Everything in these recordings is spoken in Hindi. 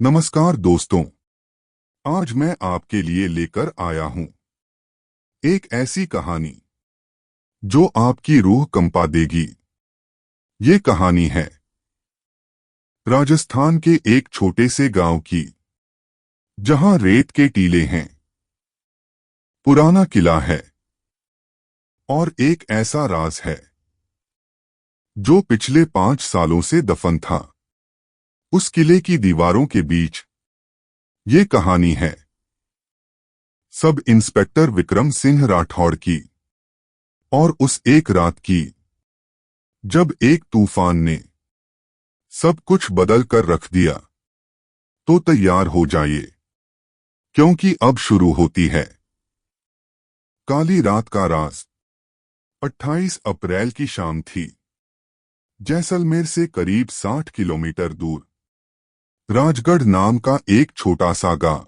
नमस्कार दोस्तों, आज मैं आपके लिए लेकर आया हूं एक ऐसी कहानी जो आपकी रूह कंपा देगी। ये कहानी है राजस्थान के एक छोटे से गांव की, जहां रेत के टीले हैं, पुराना किला है और एक ऐसा राज है जो पिछले 5 सालों से दफन था। उस किले की दीवारों के बीच ये कहानी है सब इंस्पेक्टर विक्रम सिंह राठौड़ की, और उस एक रात की जब एक तूफान ने सब कुछ बदल कर रख दिया। तो तैयार हो जाइए, क्योंकि अब शुरू होती है काली रात का राज। 28 अप्रैल की शाम थी। जैसलमेर से करीब 60 किलोमीटर दूर राजगढ़ नाम का एक छोटा सा गांव।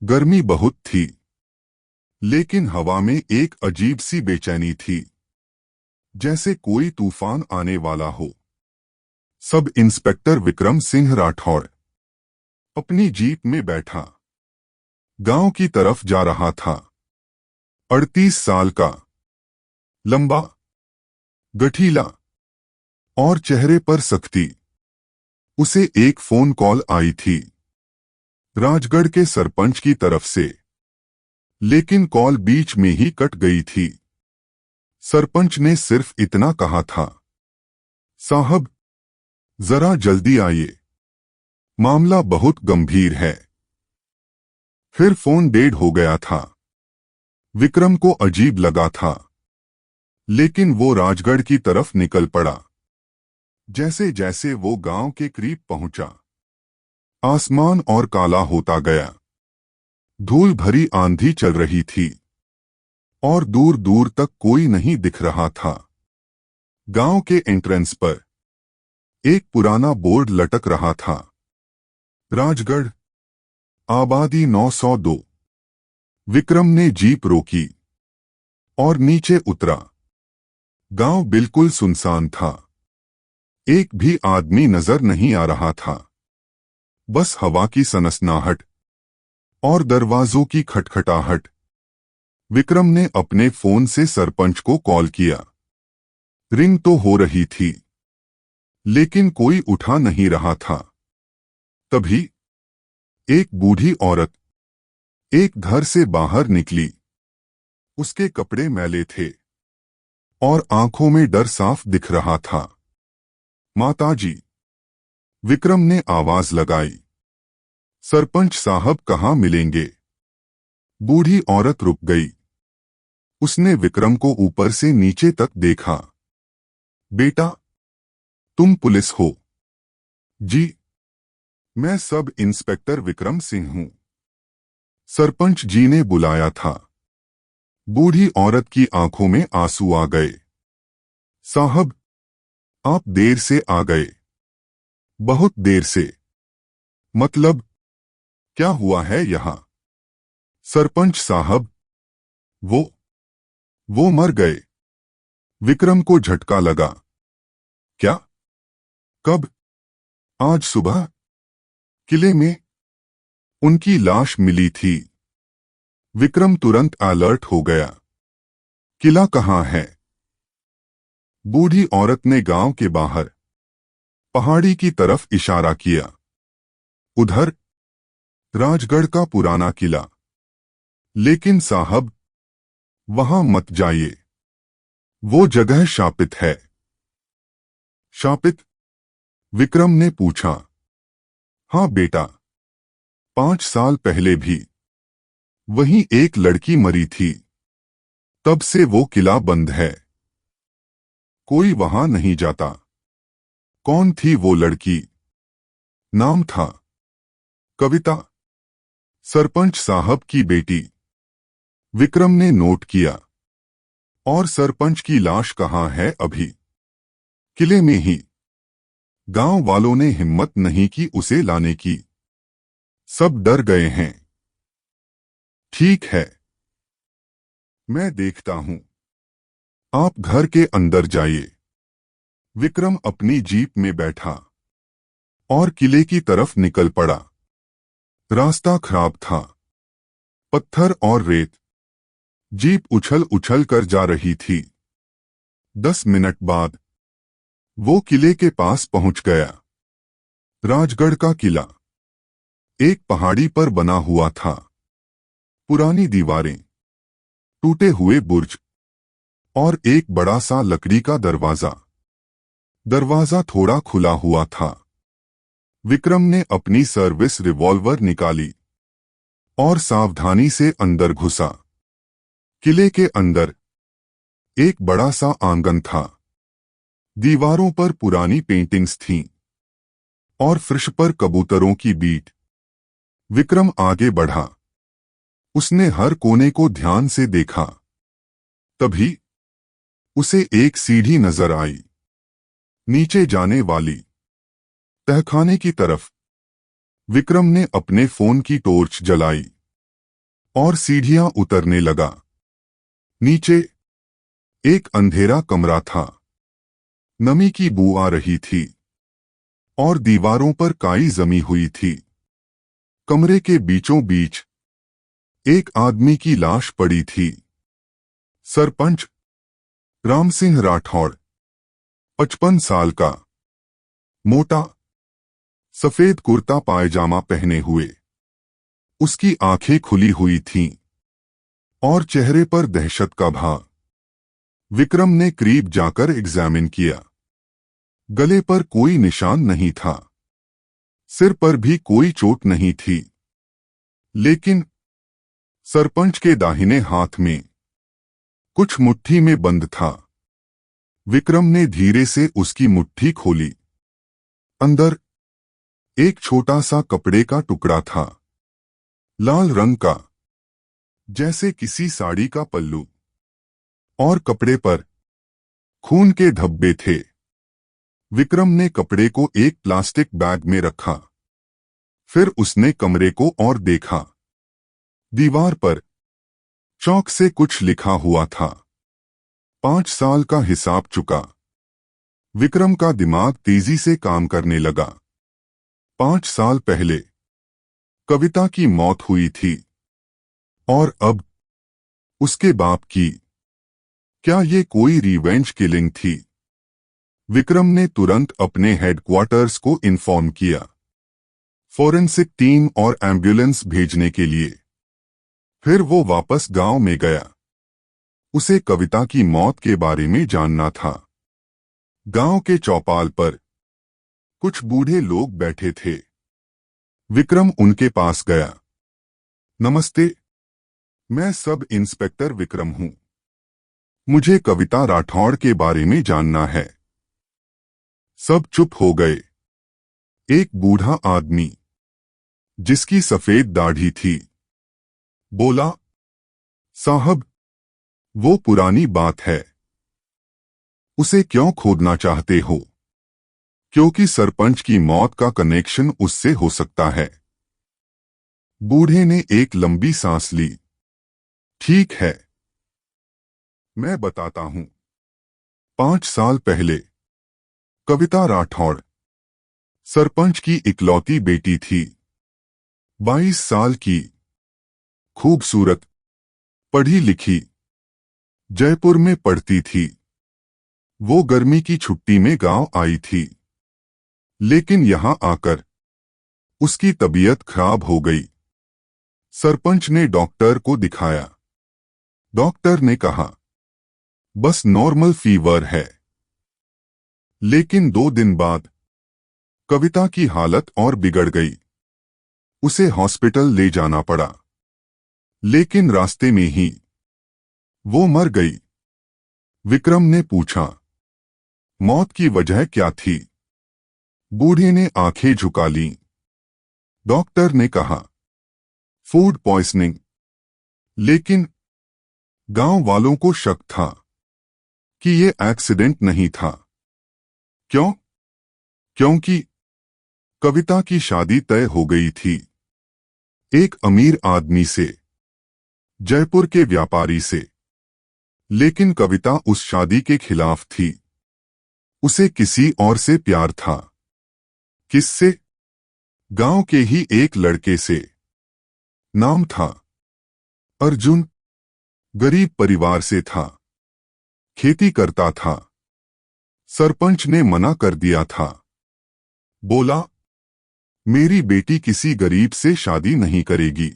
गर्मी बहुत थी, लेकिन हवा में एक अजीब सी बेचैनी थी, जैसे कोई तूफान आने वाला हो। सब इंस्पेक्टर विक्रम सिंह राठौड़ अपनी जीप में बैठा गांव की तरफ जा रहा था। 38 साल का, लंबा, गठीला और चेहरे पर सख्ती। उसे एक फोन कॉल आई थी राजगढ़ के सरपंच की तरफ से, लेकिन कॉल बीच में ही कट गई थी। सरपंच ने सिर्फ इतना कहा था, साहब जरा जल्दी आइए, मामला बहुत गंभीर है। फिर फोन डेड हो गया था। विक्रम को अजीब लगा था, लेकिन वो राजगढ़ की तरफ निकल पड़ा। जैसे जैसे वो गांव के करीब पहुंचा, आसमान और काला होता गया। धूल भरी आंधी चल रही थी और दूर दूर तक कोई नहीं दिख रहा था। गांव के एंट्रेंस पर एक पुराना बोर्ड लटक रहा था, राजगढ़, आबादी 902। विक्रम ने जीप रोकी और नीचे उतरा। गांव बिल्कुल सुनसान था। एक भी आदमी नजर नहीं आ रहा था। बस हवा की सनसनाहट और दरवाजों की खटखटाहट। विक्रम ने अपने फोन से सरपंच को कॉल किया। रिंग तो हो रही थी, लेकिन कोई उठा नहीं रहा था। तभी एक बूढ़ी औरत एक घर से बाहर निकली। उसके कपड़े मैले थे और आंखों में डर साफ दिख रहा था। माताजी, विक्रम ने आवाज लगाई। सरपंच साहब कहाँ मिलेंगे? बूढ़ी औरत रुक गई। उसने विक्रम को ऊपर से नीचे तक देखा। बेटा, तुम पुलिस हो? जी, मैं सब इंस्पेक्टर विक्रम सिंह हूं। सरपंच जी ने बुलाया था। बूढ़ी औरत की आंखों में आंसू आ गए। साहब, आप देर से आ गए, बहुत देर से। मतलब, क्या हुआ है यहां? सरपंच साहब, वो मर गए। विक्रम को झटका लगा। क्या? कब? आज सुबह, किले में उनकी लाश मिली थी। विक्रम तुरंत अलर्ट हो गया। किला कहाँ है? बूढ़ी औरत ने गांव के बाहर पहाड़ी की तरफ इशारा किया। उधर, राजगढ़ का पुराना किला। लेकिन साहब, वहां मत जाइए, वो जगह शापित है। शापित? विक्रम ने पूछा। हाँ बेटा, 5 साल पहले भी वहीं एक लड़की मरी थी। तब से वो किला बंद है, कोई वहां नहीं जाता। कौन थी वो लड़की? नाम था कविता, सरपंच साहब की बेटी। विक्रम ने नोट किया। और सरपंच की लाश कहाँ है अभी? किले में ही। गांव वालों ने हिम्मत नहीं की उसे लाने की। सब डर गए हैं। ठीक है, मैं देखता हूं। आप घर के अंदर जाइए। विक्रम अपनी जीप में बैठा। और किले की तरफ निकल पड़ा। रास्ता खराब था, पत्थर और रेत। जीप उछल उछल कर जा रही थी। 10 मिनट बाद वो किले के पास पहुंच गया। राजगढ़ का किला एक पहाड़ी पर बना हुआ था। पुरानी दीवारें, टूटे हुए बुर्ज और एक बड़ा सा लकड़ी का दरवाजा। दरवाजा थोड़ा खुला हुआ था। विक्रम ने अपनी सर्विस रिवॉल्वर निकाली और सावधानी से अंदर घुसा। किले के अंदर एक बड़ा सा आंगन था। दीवारों पर पुरानी पेंटिंग्स थीं और फर्श पर कबूतरों की बीट। विक्रम आगे बढ़ा। उसने हर कोने को ध्यान से देखा। तभी उसे एक सीढ़ी नजर आई, नीचे जाने वाली, तहखाने की तरफ। विक्रम ने अपने फोन की टॉर्च जलाई और सीढ़ियां उतरने लगा। नीचे एक अंधेरा कमरा था। नमी की बू आ रही थी और दीवारों पर काई जमी हुई थी। कमरे के बीचों बीच एक आदमी की लाश पड़ी थी। सरपंच राम सिंह राठौड़, 55 साल का, मोटा, सफेद कुर्ता पायजामा पहने हुए। उसकी आंखें खुली हुई थीं और चेहरे पर दहशत का भाव। विक्रम ने करीब जाकर एग्जामिन किया। गले पर कोई निशान नहीं था, सिर पर भी कोई चोट नहीं थी, लेकिन सरपंच के दाहिने हाथ में कुछ मुट्ठी में बंद था। विक्रम ने धीरे से उसकी मुट्ठी खोली। अंदर एक छोटा सा कपड़े का टुकड़ा था, लाल रंग का, जैसे किसी साड़ी का पल्लू, और कपड़े पर खून के धब्बे थे। विक्रम ने कपड़े को एक प्लास्टिक बैग में रखा। फिर उसने कमरे को और देखा। दीवार पर चौक से कुछ लिखा हुआ था। 5 साल का हिसाब चुका। विक्रम का दिमाग तेजी से काम करने लगा। 5 साल पहले कविता की मौत हुई थी और अब उसके बाप की। क्या ये कोई रिवेंज किलिंग थी? विक्रम ने तुरंत अपने हेडक्वार्टर्स को इन्फॉर्म किया, फॉरेंसिक टीम और एम्बुलेंस भेजने के लिए। फिर वो वापस गांव में गया। उसे कविता की मौत के बारे में जानना था। गांव के चौपाल पर कुछ बूढ़े लोग बैठे थे। विक्रम उनके पास गया। नमस्ते, मैं सब इंस्पेक्टर विक्रम हूं। मुझे कविता राठौड़ के बारे में जानना है। सब चुप हो गए। एक बूढ़ा आदमी जिसकी सफेद दाढ़ी थी बोला, साहब, वो पुरानी बात है। उसे क्यों खोदना चाहते हो? क्योंकि सरपंच की मौत का कनेक्शन उससे हो सकता है। बूढ़े ने एक लंबी सांस ली। ठीक है, मैं बताता हूं। 5 साल पहले कविता राठौड़ सरपंच की इकलौती बेटी थी। 22 साल की, खूबसूरत, पढ़ी लिखी, जयपुर में पढ़ती थी। वो गर्मी की छुट्टी में गांव आई थी, लेकिन यहां आकर उसकी तबीयत खराब हो गई। सरपंच ने डॉक्टर को दिखाया। डॉक्टर ने कहा, बस नॉर्मल फीवर है। लेकिन 2 दिन बाद कविता की हालत और बिगड़ गई। उसे हॉस्पिटल ले जाना पड़ा, लेकिन रास्ते में ही वो मर गई। विक्रम ने पूछा, मौत की वजह क्या थी? बूढ़े ने आंखें झुका लीं। डॉक्टर ने कहा, फूड पॉइजनिंग। लेकिन गांव वालों को शक था कि ये एक्सीडेंट नहीं था। क्यों? क्योंकि कविता की शादी तय हो गई थी, एक अमीर आदमी से, जयपुर के व्यापारी से। लेकिन कविता उस शादी के खिलाफ थी। उसे किसी और से प्यार था। किससे? गांव के ही एक लड़के से। नाम था अर्जुन। गरीब परिवार से था। खेती करता था। सरपंच ने मना कर दिया था। बोला, मेरी बेटी किसी गरीब से शादी नहीं करेगी।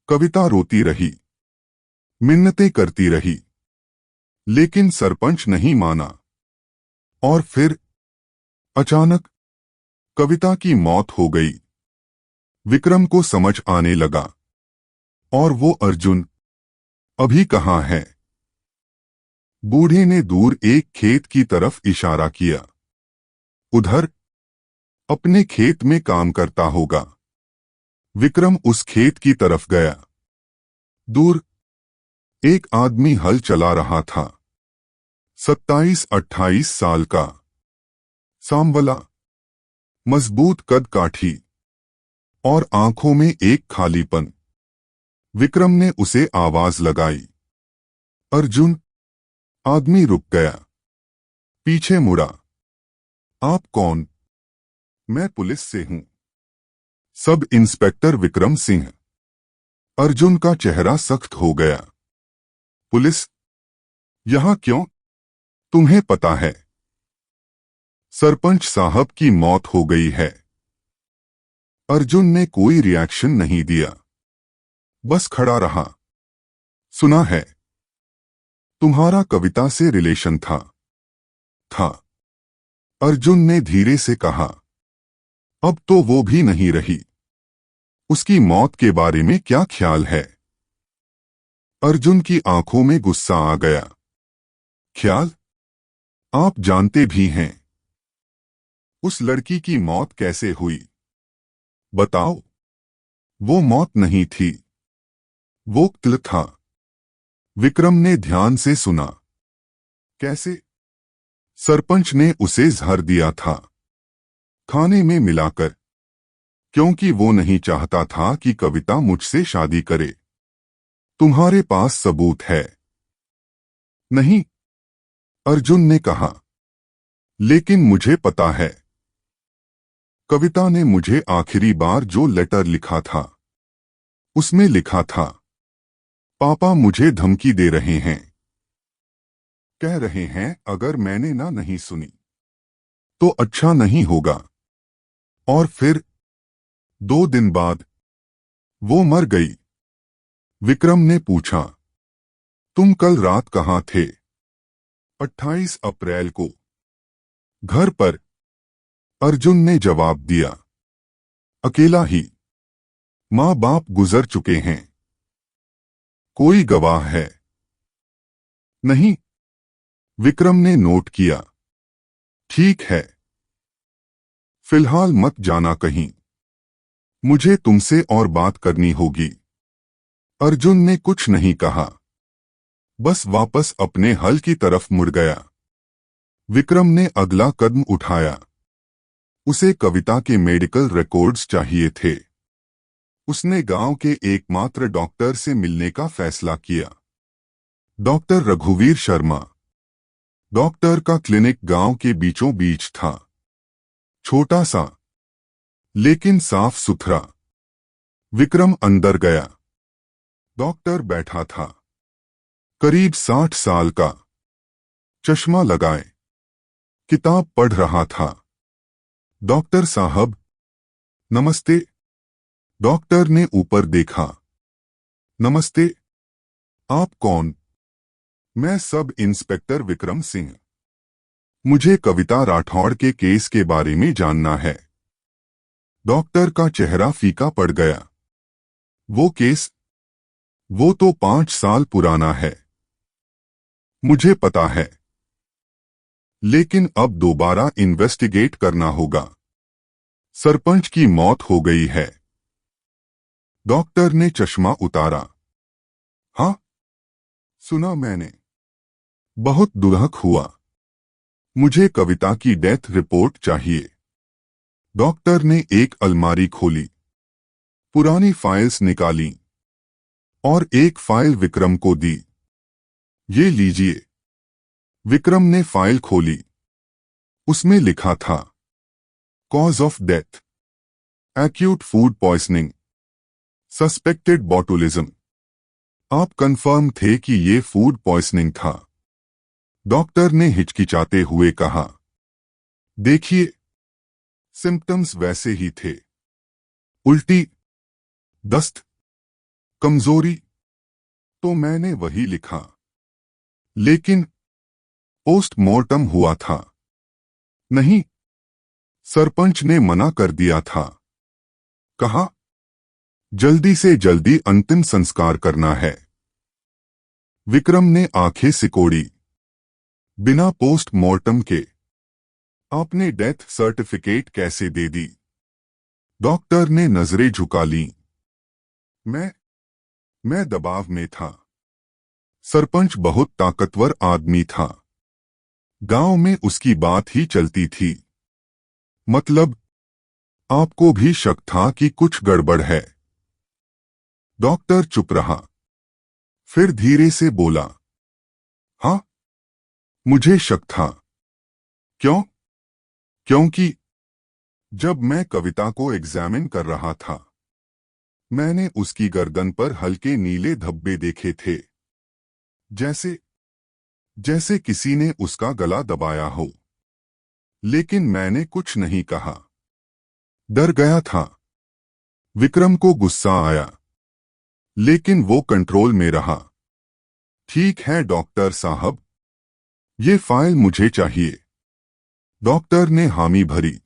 कविता रोती रही, मिन्नतें करती रही, लेकिन सरपंच नहीं माना। और फिर अचानक कविता की मौत हो गई। विक्रम को समझ आने लगा, और वो अर्जुन अभी कहाँ है? बूढ़े ने दूर एक खेत की तरफ इशारा किया। उधर अपने खेत में काम करता होगा। विक्रम उस खेत की तरफ गया। दूर एक आदमी हल चला रहा था। 27-28 साल का, सांवला, मजबूत कद काठी और आंखों में एक खालीपन। विक्रम ने उसे आवाज लगाई, अर्जुन। आदमी रुक गया, पीछे मुड़ा। आप कौन? मैं पुलिस से हूं। Sub inspector Vikram Singh. अर्जुन का चेहरा सख्त हो गया। पुलिस? यहां क्यों? तुम्हें पता है सरपंच साहब की मौत हो गई है। अर्जुन ने कोई रिएक्शन नहीं दिया, बस खड़ा रहा। सुना है तुम्हारा कविता से रिलेशन था। अर्जुन ने धीरे से कहा, अब तो वो भी नहीं रही। उसकी मौत के बारे में क्या ख्याल है? अर्जुन की आंखों में गुस्सा आ गया। ख्याल? आप जानते भी हैं उस लड़की की मौत कैसे हुई? बताओ। वो मौत नहीं थी, वो कत्ल था। विक्रम ने ध्यान से सुना। कैसे? सरपंच ने उसे जहर दिया था, खाने में मिलाकर, क्योंकि वो नहीं चाहता था कि कविता मुझसे शादी करे। तुम्हारे पास सबूत है? नहीं, अर्जुन ने कहा, लेकिन मुझे पता है। कविता ने मुझे आखिरी बार जो लेटर लिखा था, उसमें लिखा था, पापा मुझे धमकी दे रहे हैं। कह रहे हैं अगर मैंने ना नहीं सुनी तो अच्छा नहीं होगा। और फिर 2 दिन बाद वो मर गई। विक्रम ने पूछा, तुम कल रात कहाँ थे? 28 अप्रैल को घर पर, अर्जुन ने जवाब दिया। अकेला ही। माँ बाप गुजर चुके हैं। कोई गवाह है? नहीं। विक्रम ने नोट किया। ठीक है, फिलहाल मत जाना कहीं। मुझे तुमसे और बात करनी होगी। अर्जुन ने कुछ नहीं कहा, बस वापस अपने हल की तरफ मुड़ गया। विक्रम ने अगला कदम उठाया। उसे कविता के मेडिकल रिकॉर्ड्स चाहिए थे। उसने गांव के एकमात्र डॉक्टर से मिलने का फैसला किया। डॉक्टर रघुवीर शर्मा। डॉक्टर का क्लिनिक गांव के बीचों बीच था। छोटा सा, लेकिन साफ सुथरा। विक्रम अंदर गया। डॉक्टर बैठा था, करीब 60 साल का, चश्मा लगाए, किताब पढ़ रहा था। डॉक्टर साहब, नमस्ते। डॉक्टर ने ऊपर देखा। नमस्ते। आप कौन? मैं सब इंस्पेक्टर विक्रम सिंह। मुझे कविता राठौड़ के केस के बारे में जानना है। डॉक्टर का चेहरा फीका पड़ गया। वो केस? वो तो 5 साल पुराना है। मुझे पता है, लेकिन अब दोबारा इन्वेस्टिगेट करना होगा। सरपंच की मौत हो गई है। डॉक्टर ने चश्मा उतारा। हाँ, सुना मैंने। बहुत दुखद हुआ। मुझे कविता की डेथ रिपोर्ट चाहिए। डॉक्टर ने एक अलमारी खोली, पुरानी फाइल्स निकाली और एक फाइल विक्रम को दी। ये लीजिए। विक्रम ने फाइल खोली। उसमें लिखा था, cause of death acute food poisoning, suspected botulism. आप कंफर्म थे कि ये फूड पॉइजनिंग था? डॉक्टर ने हिचकिचाते हुए कहा। देखिए, सिम्पटम्स वैसे ही थे। उल्टी, दस्त, कमजोरी। तो मैंने वही लिखा। लेकिन पोस्टमार्टम हुआ था। नहीं, सरपंच ने मना कर दिया था। कहा, जल्दी से जल्दी अंतिम संस्कार करना है। विक्रम ने आंखें सिकोड़ी। बिना पोस्टमार्टम के आपने डेथ सर्टिफिकेट कैसे दे दी? डॉक्टर ने नजरें झुका लीं। मैं दबाव में था। सरपंच बहुत ताकतवर आदमी था। गांव में उसकी बात ही चलती थी। मतलब, आपको भी शक था कि कुछ गड़बड़ है? डॉक्टर चुप रहा। फिर धीरे से बोला, हाँ, मुझे शक था। क्यों? क्योंकि जब मैं कविता को एग्जामिन कर रहा था, मैंने उसकी गर्दन पर हल्के नीले धब्बे देखे थे। जैसे जैसे किसी ने उसका गला दबाया हो। लेकिन मैंने कुछ नहीं कहा। डर गया था। विक्रम को गुस्सा आया, लेकिन वो कंट्रोल में रहा। ठीक है डॉक्टर साहब, ये फाइल मुझे चाहिए। डॉक्टर ने हामी भरी।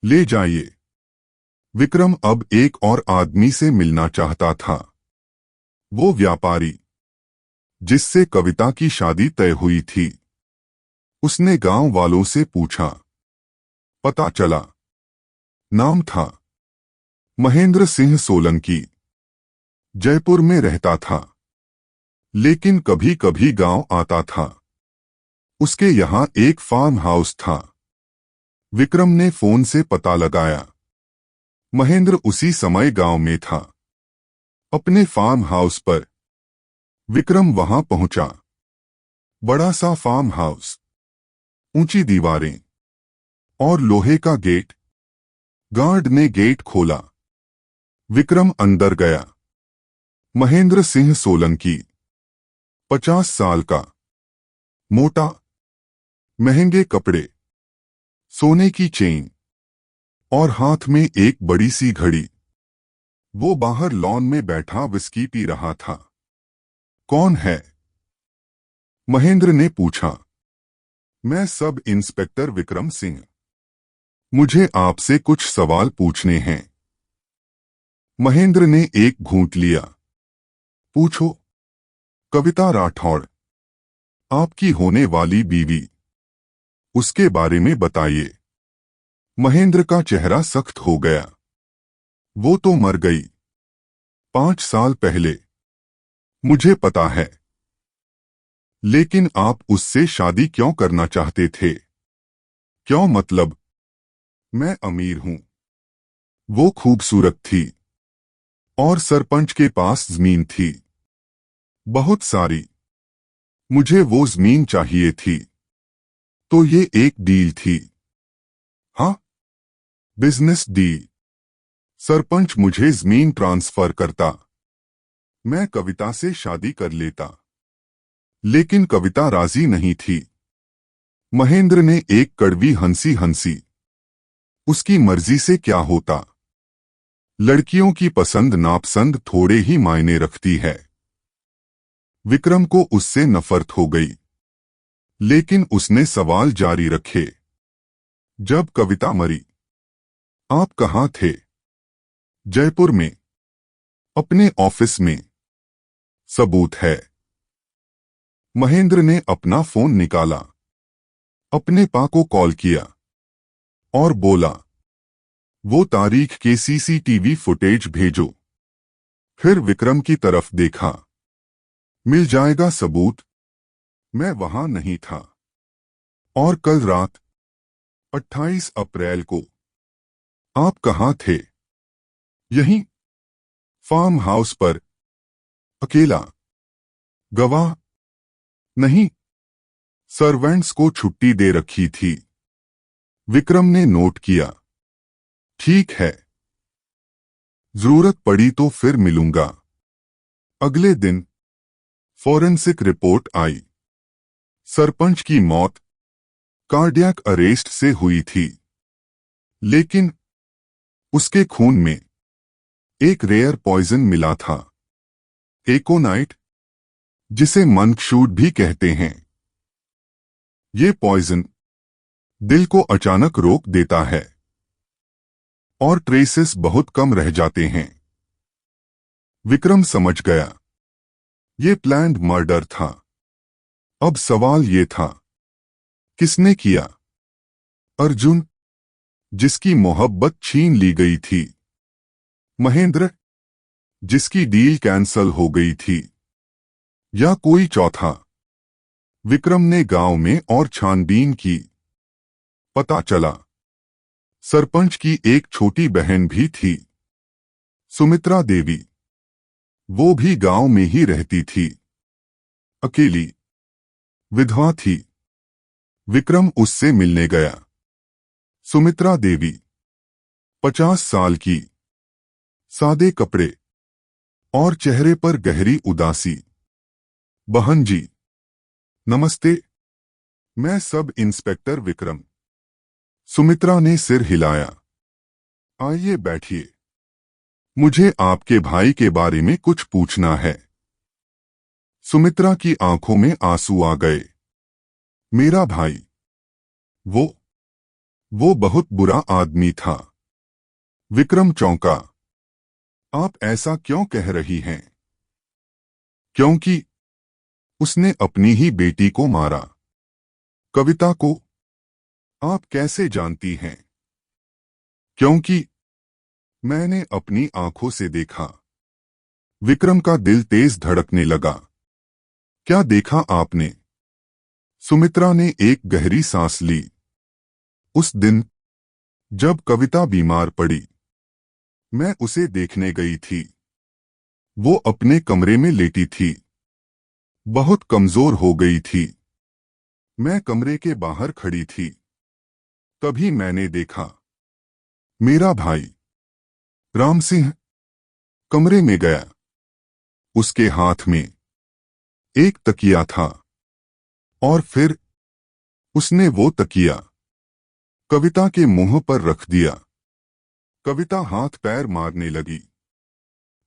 ले जाइए। विक्रम अब एक और आदमी से मिलना चाहता था। वो व्यापारी जिससे कविता की शादी तय हुई थी। उसने गांव वालों से पूछा। पता चला। नाम था महेंद्र सिंह सोलंकी। जयपुर में रहता था, लेकिन कभी कभी गांव आता था। उसके यहां एक फार्म हाउस था। विक्रम ने फोन से पता लगाया। महेंद्र उसी समय गांव में था, अपने फार्म हाउस पर। विक्रम वहां पहुंचा। बड़ा सा फार्म हाउस, ऊंची दीवारें और लोहे का गेट। गार्ड ने गेट खोला। विक्रम अंदर गया। महेंद्र सिंह सोलंकी, 50 साल का, मोटा, महंगे कपड़े, सोने की चेन और हाथ में एक बड़ी सी घड़ी। वो बाहर लॉन में बैठा विस्की पी रहा था। कौन है? महेंद्र ने पूछा। मैं सब इंस्पेक्टर विक्रम सिंह। मुझे आपसे कुछ सवाल पूछने हैं। महेंद्र ने एक घूंट लिया। पूछो। कविता राठौड़, आपकी होने वाली बीवी, उसके बारे में बताइए। महेंद्र का चेहरा सख्त हो गया। वो तो मर गई 5 साल पहले। मुझे पता है। लेकिन आप उससे शादी क्यों करना चाहते थे? क्यों मतलब? मैं अमीर हूं, वो खूबसूरत थी, और सरपंच के पास जमीन थी, बहुत सारी। मुझे वो जमीन चाहिए थी। तो ये एक डील थी। हाँ, बिजनेस डील। सरपंच मुझे जमीन ट्रांसफर करता, मैं कविता से शादी कर लेता। लेकिन कविता राजी नहीं थी। महेंद्र ने एक कड़वी हंसी हंसी। उसकी मर्जी से क्या होता? लड़कियों की पसंद नापसंद थोड़े ही मायने रखती है। विक्रम को उससे नफरत हो गई, लेकिन उसने सवाल जारी रखे। जब कविता मरी, आप कहाँ थे? जयपुर में, अपने ऑफिस में। सबूत है। महेंद्र ने अपना फोन निकाला, अपने पा को कॉल किया और बोला, वो तारीख के सीसीटीवी फुटेज भेजो। फिर विक्रम की तरफ देखा। मिल जाएगा सबूत। मैं वहां नहीं था। और कल रात 28 अप्रैल को आप कहां थे? यहीं, फार्म हाउस पर, अकेला। गवाह? नहीं, सर्वेंट्स को छुट्टी दे रखी थी। विक्रम ने नोट किया। ठीक है। जरूरत पड़ी तो फिर मिलूंगा। अगले दिन फॉरेंसिक रिपोर्ट आई। सरपंच की मौत कार्डियक अरेस्ट से हुई थी, लेकिन उसके खून में एक रेयर पॉइजन मिला था, एकोनाइट, जिसे मंकशूट भी कहते हैं। ये पॉइजन दिल को अचानक रोक देता है और ट्रेसेस बहुत कम रह जाते हैं। विक्रम समझ गया, ये प्लान्ड मर्डर था। अब सवाल ये था, किसने किया? अर्जुन, जिसकी मोहब्बत छीन ली गई थी। महेंद्र, जिसकी डील कैंसल हो गई थी। या कोई चौथा? विक्रम ने गांव में और छानबीन की। पता चला, सरपंच की एक छोटी बहन भी थी, सुमित्रा देवी। वो भी गांव में ही रहती थी, अकेली, विधवा थी। विक्रम उससे मिलने गया। सुमित्रा देवी 50 साल की, सादे कपड़े और चेहरे पर गहरी उदासी। बहन जी, नमस्ते। मैं सब इंस्पेक्टर विक्रम। सुमित्रा ने सिर हिलाया। आइए बैठिए, मुझे आपके भाई के बारे में कुछ पूछना है। सुमित्रा की आंखों में आंसू आ गए। मेरा भाई, वो बहुत बुरा आदमी था। विक्रम चौंका। आप ऐसा क्यों कह रही हैं? क्योंकि उसने अपनी ही बेटी को मारा। कविता को? आप कैसे जानती हैं? क्योंकि मैंने अपनी आंखों से देखा। विक्रम का दिल तेज धड़कने लगा। क्या देखा आपने? सुमित्रा ने एक गहरी सांस ली। उस दिन जब कविता बीमार पड़ी, मैं उसे देखने गई थी। वो अपने कमरे में लेटी थी, बहुत कमजोर हो गई थी। मैं कमरे के बाहर खड़ी थी। तभी मैंने देखा, मेरा भाई राम सिंह कमरे में गया। उसके हाथ में एक तकिया था और फिर उसने वो तकिया कविता के मुंह पर रख दिया। कविता हाथ पैर मारने लगी,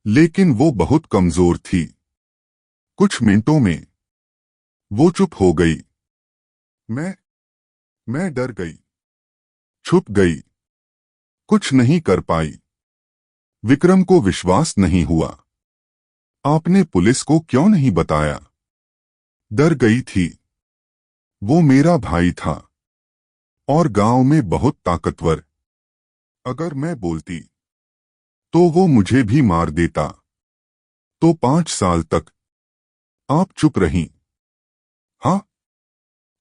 लेकिन वो बहुत कमजोर थी। कुछ मिनटों में वो चुप हो गई। मैं डर गई, छुप गई, कुछ नहीं कर पाई। विक्रम को विश्वास नहीं हुआ। आपने पुलिस को क्यों नहीं बताया? डर गई थी। वो मेरा भाई था और गांव में बहुत ताकतवर। अगर मैं बोलती तो वो मुझे भी मार देता। तो 5 साल तक आप चुप रहीं। हाँ,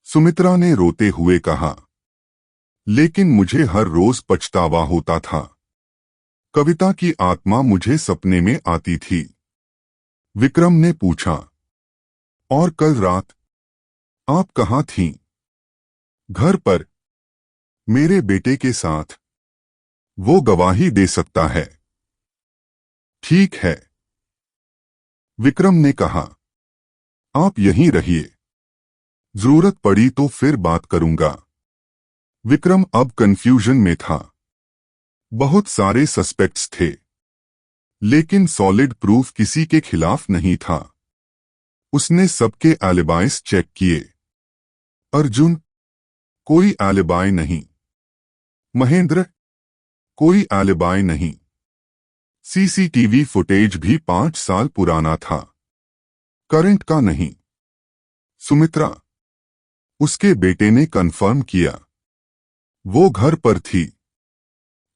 सुमित्रा ने रोते हुए कहा। लेकिन मुझे हर रोज पछतावा होता था। कविता की आत्मा मुझे सपने में आती थी। विक्रम ने पूछा, और कल रात आप कहाँ थीं? घर पर, मेरे बेटे के साथ। वो गवाही दे सकता है। ठीक है, विक्रम ने कहा। आप यहीं रहिए, जरूरत पड़ी तो फिर बात करूंगा। विक्रम अब कंफ्यूजन में था। बहुत सारे सस्पेक्ट्स थे, लेकिन सॉलिड प्रूफ किसी के खिलाफ नहीं था। उसने सबके एलिबाइस चेक किए। अर्जुन, कोई एलिबाई नहीं। महेंद्र, कोई एलिबाई नहीं। सीसीटीवी फुटेज भी 5 साल पुराना था, करंट का नहीं। सुमित्रा, उसके बेटे ने कंफर्म किया। वो घर पर थी।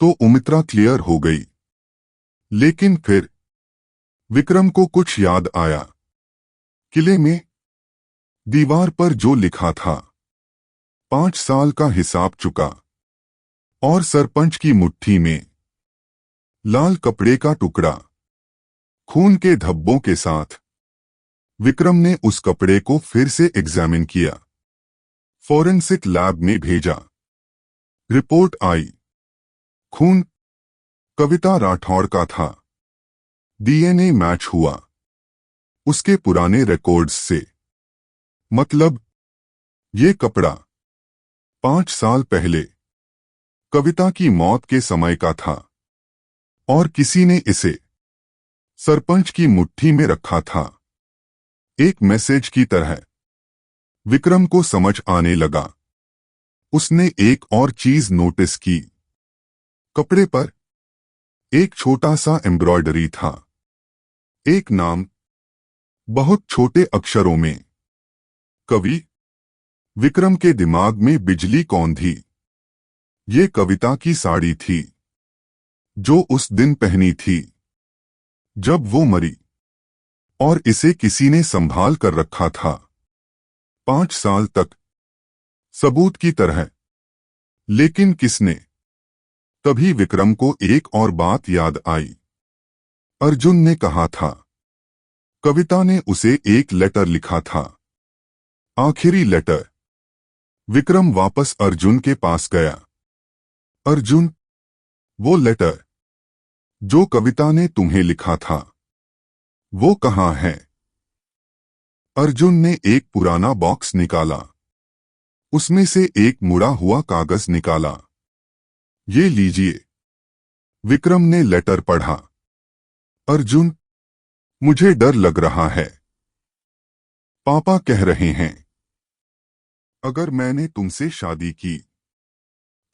तो उमित्रा क्लियर हो गई। लेकिन फिर विक्रम को कुछ याद आया। किले में दीवार पर जो लिखा था, 5 साल का हिसाब चुका। और सरपंच की मुट्ठी में लाल कपड़े का टुकड़ा, खून के धब्बों के साथ। विक्रम ने उस कपड़े को फिर से एग्जामिन किया, फॉरेंसिक लैब में भेजा। रिपोर्ट आई, खून कविता राठौड़ का था। डीएनए मैच हुआ उसके पुराने रिकॉर्ड्स से। मतलब ये कपड़ा 5 साल पहले कविता की मौत के समय का था और किसी ने इसे सरपंच की मुट्ठी में रखा था, एक मैसेज की तरह। विक्रम को समझ आने लगा। उसने एक और चीज नोटिस की। कपड़े पर एक छोटा सा एम्ब्रॉयडरी था, एक नाम बहुत छोटे अक्षरों में। कवि। विक्रम के दिमाग में बिजली कौन थी? ये कविता की साड़ी थी जो उस दिन पहनी थी जब वो मरी, और इसे किसी ने संभाल कर रखा था 5 साल तक, सबूत की तरह। लेकिन किसने? तभी विक्रम को एक और बात याद आई। अर्जुन ने कहा था, कविता ने उसे एक लेटर लिखा था, आखिरी लेटर। विक्रम वापस अर्जुन के पास गया। अर्जुन, वो लेटर जो कविता ने तुम्हें लिखा था, वो कहाँ है? अर्जुन ने एक पुराना बॉक्स निकाला। उसमें से एक मुड़ा हुआ कागज निकाला। ये लीजिए। विक्रम ने लेटर पढ़ा। अर्जुन, मुझे डर लग रहा है। पापा कह रहे हैं अगर मैंने तुमसे शादी की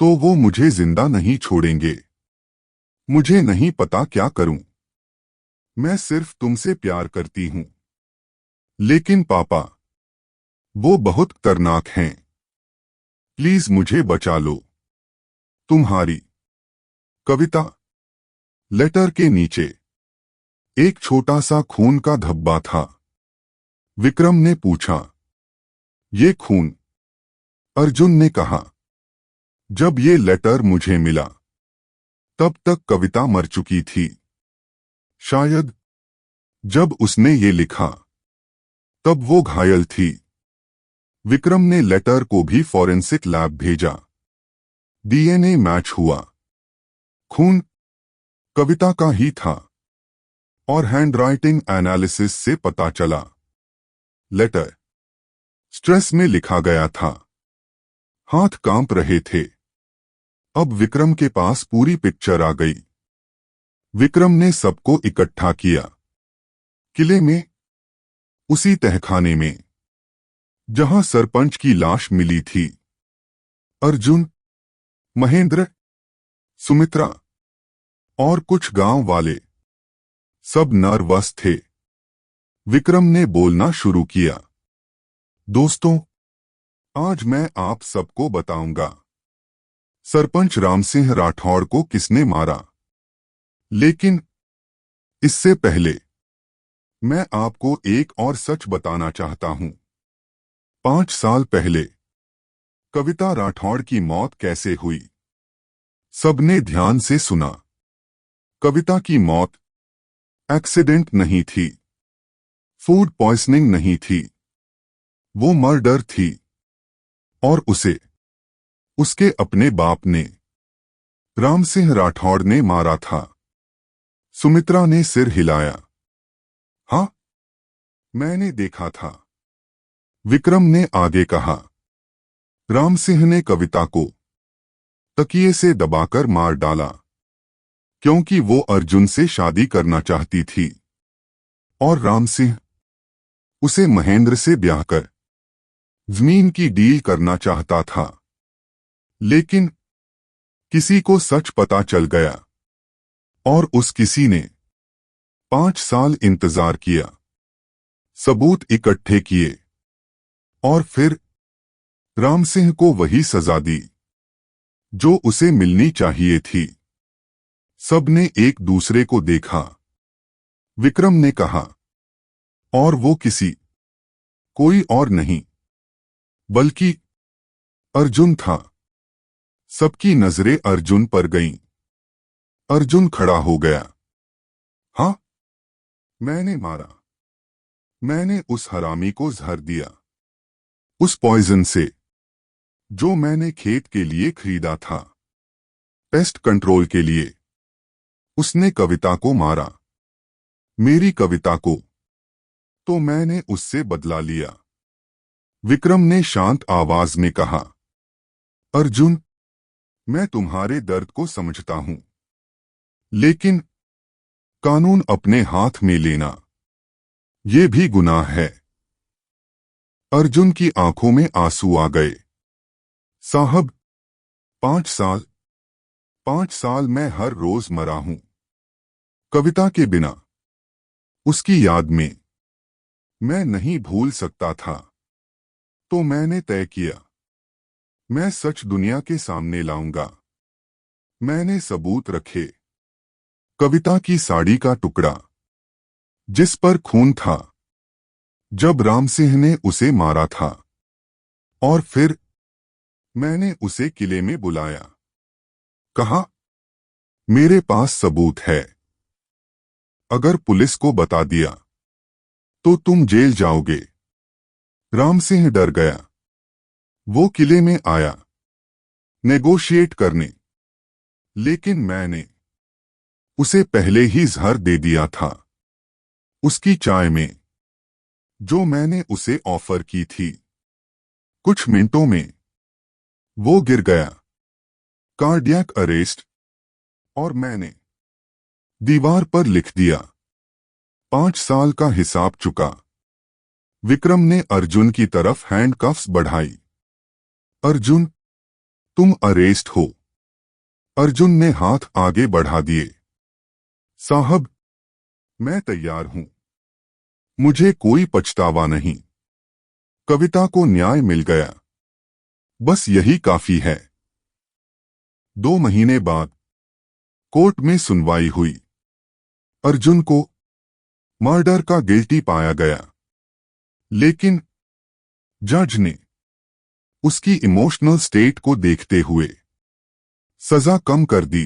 तो वो मुझे जिंदा नहीं छोड़ेंगे। मुझे नहीं पता क्या करूं। मैं सिर्फ तुमसे प्यार करती हूं। लेकिन पापा, वो बहुत खतरनाक हैं। प्लीज मुझे बचा लो। तुम्हारी कविता। लेटर के नीचे एक छोटा सा खून का धब्बा था। विक्रम ने पूछा, ये खून? अर्जुन ने कहा, जब ये लेटर मुझे मिला तब तक कविता मर चुकी थी। शायद जब उसने ये लिखा तब वो घायल थी। विक्रम ने लेटर को भी फॉरेंसिक लैब भेजा। डीएनए मैच हुआ। खून कविता का ही था और हैंडराइटिंग एनालिसिस से पता चला लेटर स्ट्रेस में लिखा गया था। हाथ कांप रहे थे। अब विक्रम के पास पूरी पिक्चर आ गई। विक्रम ने सबको इकट्ठा किया। किले में, उसी तहखाने में जहां सरपंच की लाश मिली थी। अर्जुन, महेंद्र, सुमित्रा और कुछ गांव वाले सब नर्वस थे। विक्रम ने बोलना शुरू किया, दोस्तों, आज मैं आप सबको बताऊंगा सरपंच रामसिंह राठौड़ को किसने मारा। लेकिन इससे पहले मैं आपको एक और सच बताना चाहता हूं। 5 साल पहले कविता राठौड़ की मौत कैसे हुई? सबने ध्यान से सुना। कविता की मौत एक्सीडेंट नहीं थी, फूड पॉइजनिंग नहीं थी, वो मर्डर थी। और उसे उसके अपने बाप ने, रामसिंह राठौड़ ने मारा था। सुमित्रा ने सिर हिलाया। हाँ, मैंने देखा था। विक्रम ने आगे कहा, रामसिंह ने कविता को तकिए से दबाकर मार डाला क्योंकि वो अर्जुन से शादी करना चाहती थी और रामसिंह उसे महेंद्र से ब्याह कर जमीन की डील करना चाहता था। लेकिन किसी को सच पता चल गया और उस किसी ने 5 साल इंतजार किया, सबूत इकट्ठे किए और फिर रामसिंह को वही सजा दी जो उसे मिलनी चाहिए थी। सबने एक दूसरे को देखा। विक्रम ने कहा, और वो किसी कोई और नहीं बल्कि अर्जुन था। सबकी नजरें अर्जुन पर गईं। अर्जुन खड़ा हो गया। हाँ, मैंने मारा। मैंने उस हरामी को जहर दिया, उस पॉइजन से जो मैंने खेत के लिए खरीदा था, पेस्ट कंट्रोल के लिए। उसने कविता को मारा। मेरी कविता को तो मैंने उससे बदला लिया। विक्रम ने शांत आवाज में कहा, अर्जुन, मैं तुम्हारे दर्द को समझता हूं, लेकिन कानून अपने हाथ में लेना, ये भी गुनाह है। अर्जुन की आंखों में आंसू आ गए। साहब, 5 साल 5 साल मैं हर रोज मरा हूं, कविता के बिना, उसकी याद में। मैं नहीं भूल सकता था, तो मैंने तय किया, मैं सच दुनिया के सामने लाऊंगा। मैंने सबूत रखे। कविता की साड़ी का टुकड़ा, जिस पर खून था, जब राम सिंह ने उसे मारा था। और फिर मैंने उसे किले में बुलाया, कहा, मेरे पास सबूत है, अगर पुलिस को बता दिया तो तुम जेल जाओगे। राम सिंह डर गया। वो किले में आया नेगोशिएट करने, लेकिन मैंने उसे पहले ही जहर दे दिया था, उसकी चाय में, जो मैंने उसे ऑफर की थी। कुछ मिनटों में वो गिर गया, कार्डियक अरेस्ट। और मैंने दीवार पर लिख दिया, 5 साल का हिसाब चुका। विक्रम ने अर्जुन की तरफ हैंडकफ्स बढ़ाई। अर्जुन, तुम अरेस्ट हो। अर्जुन ने हाथ आगे बढ़ा दिए। साहब, मैं तैयार हूं, मुझे कोई पछतावा नहीं। कविता को न्याय मिल गया, बस यही काफी है। 2 महीने बाद कोर्ट में सुनवाई हुई। अर्जुन को मर्डर का गिल्टी पाया गया, लेकिन जज ने उसकी इमोशनल स्टेट को देखते हुए सजा कम कर दी,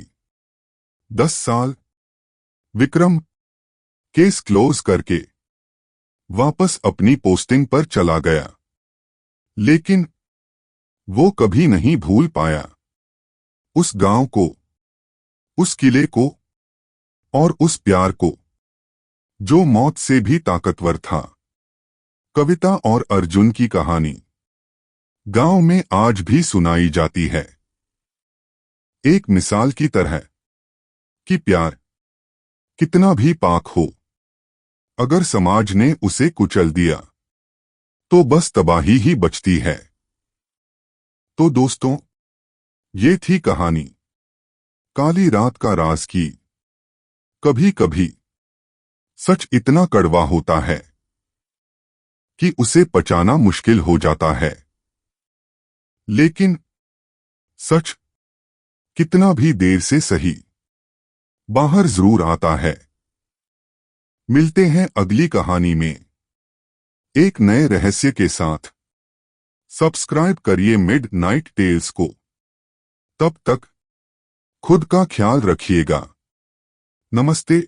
10 साल। विक्रम केस क्लोज करके वापस अपनी पोस्टिंग पर चला गया, लेकिन वो कभी नहीं भूल पाया उस गांव को, उस किले को, और उस प्यार को जो मौत से भी ताकतवर था। कविता और अर्जुन की कहानी गांव में आज भी सुनाई जाती है, एक मिसाल की तरह कि प्यार कितना भी पाक हो, अगर समाज ने उसे कुचल दिया तो बस तबाही ही बचती है। तो दोस्तों, ये थी कहानी काली रात का राज की। कभी कभी सच इतना कड़वा होता है कि उसे पचाना मुश्किल हो जाता है, लेकिन सच कितना भी देर से सही बाहर जरूर आता है। मिलते हैं अगली कहानी में एक नए रहस्य के साथ। सब्सक्राइब करिए मिडनाइट टेल्स को। तब तक खुद का ख्याल रखिएगा। नमस्ते।